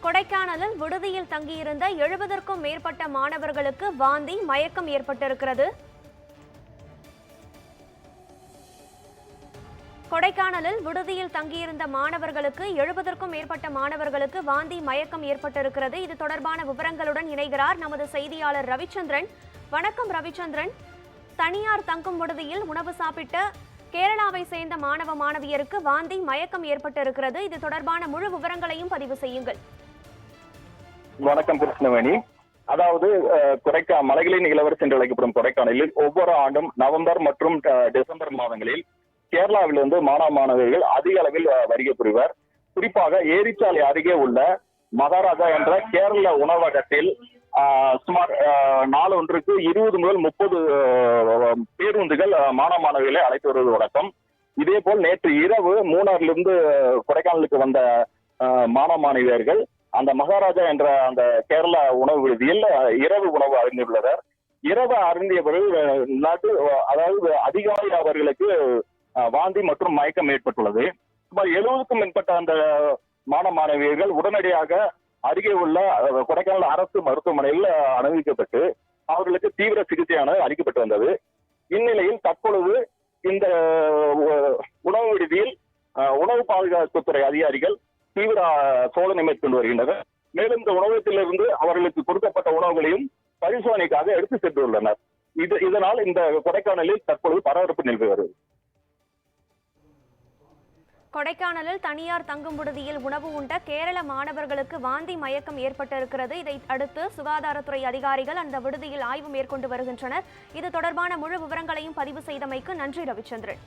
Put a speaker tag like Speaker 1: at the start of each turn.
Speaker 1: கொடைக்கானலில் விடுதியில் தங்கியிருந்த 70க்கும் மேற்பட்ட மாணவர்களுக்கு வாந்தி, மயக்கம் ஏற்பட்டிருக்கிறது. கொடைக்கானலில் விடுதியில் தங்கியிருந்த மாணவர்களுக்கு 70க்கும் மேற்பட்ட மாணவர்களுக்கு வாந்தி, மயக்கம் ஏற்பட்டிருக்கிறது. இது தொடர்பான விவரங்களுடன் இணைகிறார் நமது செய்தியாளர் ரவிச்சந்திரன். வணக்கம் ரவிச்சந்திரன். தனியார் தங்கும் விடுதியில் உணவு சாப்பிட்ட கேரளாவை சேர்ந்த மாணவ மாணவியருக்கு வாந்தி, மயக்கம் ஏற்பட்டிருக்கிறது. இது தொடர்பான முழு விவரங்களையும் பதிவு செய்யுங்கள்.
Speaker 2: வணக்கம் கிருஷ்ணவேணி. அதாவது மலைகளின் இளவரசி என்று அழைக்கப்படும் கொடைக்கானலில் ஒவ்வொரு ஆண்டும் நவம்பர் மற்றும் டிசம்பர் மாதங்களில் கேரளாவிலிருந்து மாணவ மாணவர்கள் அதிக அளவில் வருகை புரிவர். குறிப்பாக ஏரிச்சாலை அருகே உள்ள மகாராஜா என்ற கேரள உணவகத்தில் சுமார் நாள் ஒன்றுக்கு 20 முதல் 30 பேருந்துகள் மாணவ மாணவிகளை அழைத்து வருவது வழக்கம். இதே போல் நேற்று இரவு மூணாறிலிருந்து கொடைக்கானலுக்கு வந்த மாணவ மாணவியர்கள் அந்த மகாராஜா என்ற அந்த கேரள உணவு விடுதியில் இரவு உணவு அருந்தியுள்ளனர். இரவு அருந்தியவர்கள் அதாவது அதிகாலை அவர்களுக்கு வாந்தி மற்றும் மயக்கம் ஏற்பட்டுள்ளது. சுமார் 70க்கும் மேற்பட்ட அந்த மாணவ மாணவியர்கள் உடனடியாக அருகே உள்ள கொடைக்கானல் அரசு மருத்துவமனையில் அனுமதிக்கப்பட்டு அவர்களுக்கு தீவிர சிகிச்சையானது அளிக்கப்பட்டு வந்தது. இந்நிலையில் தற்பொழுது இந்த உணவு விடுதியில் உணவு பாதுகாப்புத்துறை அதிகாரிகள் தீவிர சோதனை மேற்கொண்டு வருகின்றனர். மேலும் இந்த உணவகத்திலிருந்து அவர்களுக்கு கொடுக்கப்பட்ட உணவுகளையும் பரிசோதனைக்காக எடுத்து சென்றுள்ளனர். இதனால் இந்த கொடைக்கானலில் தற்பொழுது பரபரப்பு நிலவி வருகிறது.
Speaker 1: கொடைக்கானலில் தனியார் தங்கும் விடுதியில் உணவு உண்ட கேரள மாணவர்களுக்கு வாந்தி, மயக்கம் ஏற்பட்டிருக்கிறது. இதை அடுத்து சுகாதாரத்துறை அதிகாரிகள் அந்த விடுதியில் ஆய்வு மேற்கொண்டு வருகின்றனர். இது தொடர்பான முழு விவரங்களையும் பதிவு செய்தமைக்கு நன்றி ரவிச்சந்திரன்.